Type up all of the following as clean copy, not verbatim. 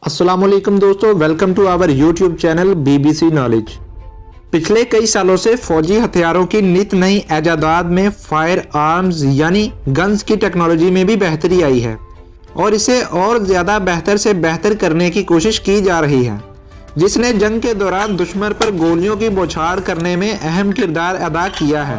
अस्सलाम वालेकुम दोस्तों, welcome to our YouTube channel BBC knowledge. पिछले कई सालों से फौजी हथियारों की नित नई ऐजादात में फायर आर्म्स यानी गन्स की टेक्नोलॉजी में भी बेहतरी आई है और इसे और ज़्यादा बेहतर से बेहतर करने की कोशिश की जा रही है, जिसने जंग के दौरान दुश्मन पर गोलियों की बौछार करने में अहम किरदार अदा किया है।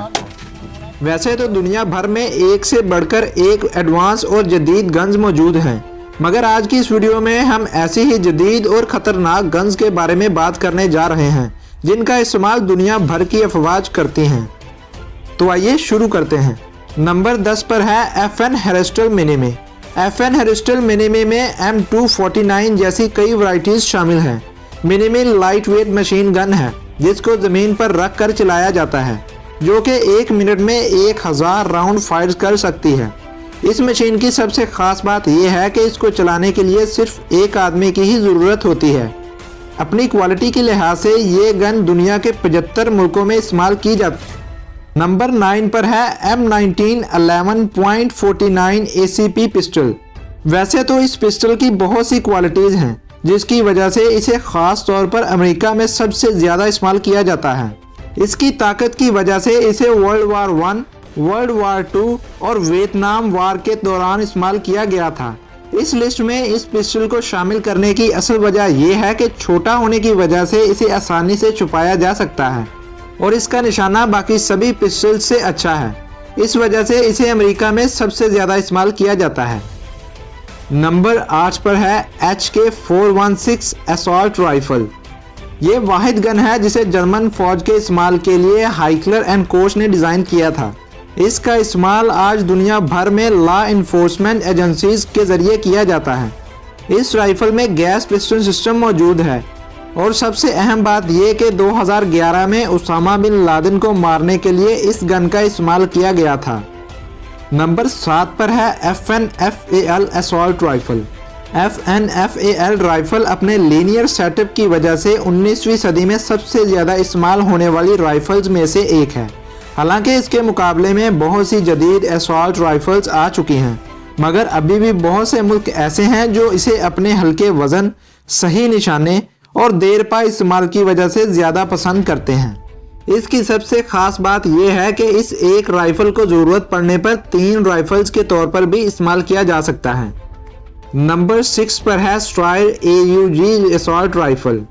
वैसे तो दुनिया भर में एक से बढ़कर एक एडवांस और जदीद गन्स मौजूद हैं, मगर आज की इस वीडियो में हम ऐसी ही जदीद और ख़तरनाक गन्स के बारे में बात करने जा रहे हैं जिनका इस्तेमाल दुनिया भर की अफवाज करती हैं। तो आइए शुरू करते हैं। नंबर 10 पर है FN हेरिस्टल मिनी में। FN हेरिस्टल मिनी में M249 जैसी कई वैरायटीज़ शामिल हैं। मिनी में लाइट वेट मशीन गन है जिसको ज़मीन पर रख कर चलाया जाता है, जो कि 1 मिनट में 1000 राउंड फायर कर सकती है। इस मशीन की सबसे ख़ास बात यह है कि इसको चलाने के लिए सिर्फ एक आदमी की ही ज़रूरत होती है। अपनी क्वालिटी के लिहाज से ये गन दुनिया के 75 मुल्कों में इस्तेमाल की जाती है। नंबर 9 पर है M19 11.49 ACP पिस्टल। वैसे तो इस पिस्टल की बहुत सी क्वालिटीज़ हैं, जिसकी वजह से इसे ख़ास तौर पर अमेरिका में सबसे ज़्यादा इस्तेमाल किया जाता है। इसकी ताकत की वजह से इसे वर्ल्ड वार 1, वर्ल्ड वार 2 और वियतनाम वार के दौरान इस्तेमाल किया गया था। इस लिस्ट में इस पिस्टल को शामिल करने की असल वजह यह है कि छोटा होने की वजह से इसे आसानी से छुपाया जा सकता है और इसका निशाना बाकी सभी पिस्टल से अच्छा है। इस वजह से इसे अमेरिका में सबसे ज़्यादा इस्तेमाल किया जाता है। नंबर 8 पर है HK416 असॉल्ट राइफल। ये वाहिद गन है जिसे जर्मन फौज के इस्तेमाल के लिए हाइकलर एंड कोच ने डिज़ाइन किया था। इसका इस्तेमाल आज दुनिया भर में लॉ इन्फोर्समेंट एजेंसीज के ज़रिए किया जाता है। इस राइफल में गैस पिस्टन सिस्टम मौजूद है और सबसे अहम बात यह कि 2011 में उसामा बिन लादेन को मारने के लिए इस गन का इस्तेमाल किया गया था। नंबर 7 पर है FNFAL assault rifle. FNFAL rifle अपने लीनियर सेटअप की वजह से 19वीं सदी में सबसे ज़्यादा इस्तेमाल होने वाली राइफल्स में से एक है। हालांकि इसके मुकाबले में बहुत सी जदीद असॉल्ट राइफल्स आ चुकी हैं, मगर अभी भी बहुत से मुल्क ऐसे हैं जो इसे अपने हल्के वज़न, सही निशाने और देर पा इस्तेमाल की वजह से ज़्यादा पसंद करते हैं। इसकी सबसे ख़ास बात यह है कि इस एक राइफ़ल को ज़रूरत पड़ने पर 3 राइफ़ल्स के तौर पर भी इस्तेमाल किया जा सकता है। नंबर 6 पर है स्ट्रायर AUG असॉल्ट राइफ़ल।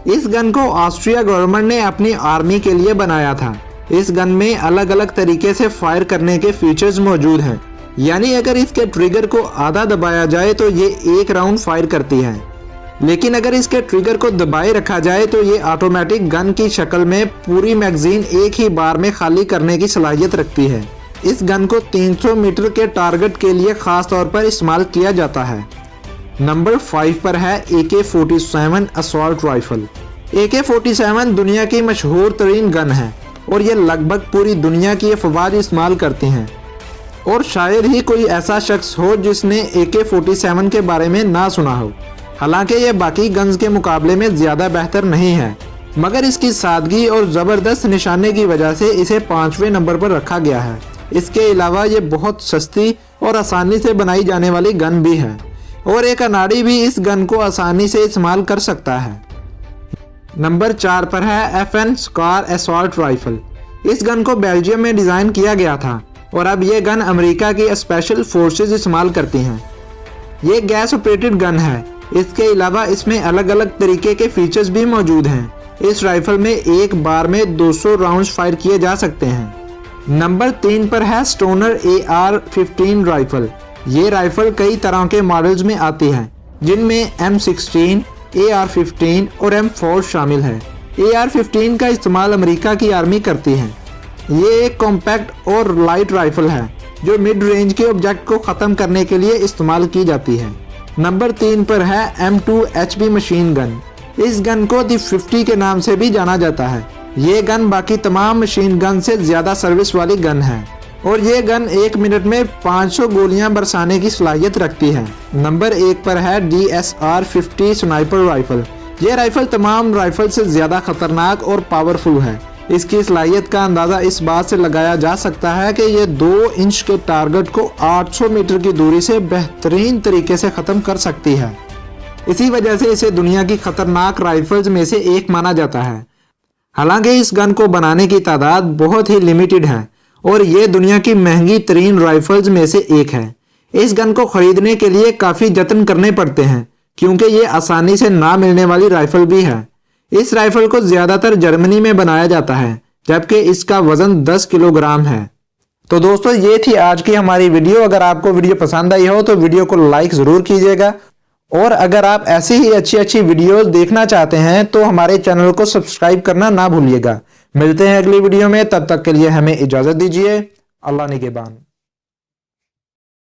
इस गन को ऑस्ट्रिया गवर्नमेंट ने अपनी आर्मी के लिए बनाया था। इस गन में अलग अलग तरीके से फायर करने के फीचर्स मौजूद हैं, यानी अगर इसके ट्रिगर को आधा दबाया जाए तो ये 1 राउंड फायर करती है, लेकिन अगर इसके ट्रिगर को दबाए रखा जाए तो ये ऑटोमेटिक गन की शक्ल में पूरी मैगजीन एक ही बार में खाली करने की सलाहियत रखती है। इस गन को 300 मीटर के टारगेट के लिए ख़ास तौर पर इस्तेमाल किया जाता है। नंबर 5 पर है AK-47 असॉल्ट राइफल। AK-47 दुनिया की मशहूर तरीन गन है और ये लगभग पूरी दुनिया की अफवाज इस्तेमाल करती हैं, और शायद ही कोई ऐसा शख्स हो जिसने AK-47 के बारे में ना सुना हो। हालांकि ये बाकी गन्स के मुकाबले में ज़्यादा बेहतर नहीं है, मगर इसकी सादगी और ज़बरदस्त निशाने की वजह से इसे 5वें नंबर पर रखा गया है। इसके अलावा ये बहुत सस्ती और आसानी से बनाई जाने वाली गन भी है और एक अनाड़ी भी इस गन को आसानी से इस्तेमाल कर सकता है। नंबर 4 पर है FN स्कार असॉल्ट राइफल। इस गन को बेल्जियम में डिज़ाइन किया गया था और अब ये गन अमेरिका की स्पेशल फोर्सेस इस्तेमाल करती हैं। ये गैस ऑपरेटेड गन है। इसके अलावा इसमें अलग अलग तरीके के फीचर्स भी मौजूद हैं। इस राइफल में एक बार में 200 राउंड्स फायर किए जा सकते हैं। नंबर 3 पर है स्टोनर AR-15 राइफल। ये राइफल कई तरह के मॉडल्स में आती है, जिनमें M16, AR-15 और M4 शामिल है। AR-15 का इस्तेमाल अमेरिका की आर्मी करती है। ये एक कॉम्पैक्ट और लाइट राइफल है जो मिड रेंज के ऑब्जेक्ट को ख़त्म करने के लिए इस्तेमाल की जाती है। नंबर 3 पर है M2 HB मशीन गन। इस गन को दी 50 के नाम से भी जाना जाता है। ये गन बाकी तमाम मशीन गन से ज़्यादा सर्विस वाली गन है और ये गन 1 मिनट में 500 गोलियां बरसाने की सलाहियत रखती है। नंबर 1 पर है DSR-50 स्नाइपर राइफल। ये राइफल तमाम राइफल से ज़्यादा खतरनाक और पावरफुल है। इसकी सलाहियत का अंदाज़ा इस बात से लगाया जा सकता है कि ये 2 इंच के टारगेट को 800 मीटर की दूरी से बेहतरीन तरीके से ख़त्म कर सकती है। इसी वजह से इसे दुनिया की खतरनाक राइफल्स में से एक माना जाता है। हालांकि इस गन को बनाने की तादाद बहुत ही लिमिटेड है और ये दुनिया की महंगी तरीन राइफल्स में से एक है। इस गन को खरीदने के लिए काफ़ी जतन करने पड़ते हैं क्योंकि ये आसानी से ना मिलने वाली राइफल भी है। इस राइफल को ज़्यादातर जर्मनी में बनाया जाता है, जबकि इसका वज़न 10 किलोग्राम है। तो दोस्तों, ये थी आज की हमारी वीडियो। अगर आपको वीडियो पसंद आई हो तो वीडियो को लाइक ज़रूर कीजिएगा, और अगर आप ऐसी ही अच्छी वीडियोस देखना चाहते हैं तो हमारे चैनल को सब्सक्राइब करना ना भूलिएगा। मिलते हैं अगली वीडियो में, तब तक के लिए हमें इजाज़त दीजिए। अल्लाह निगहबान।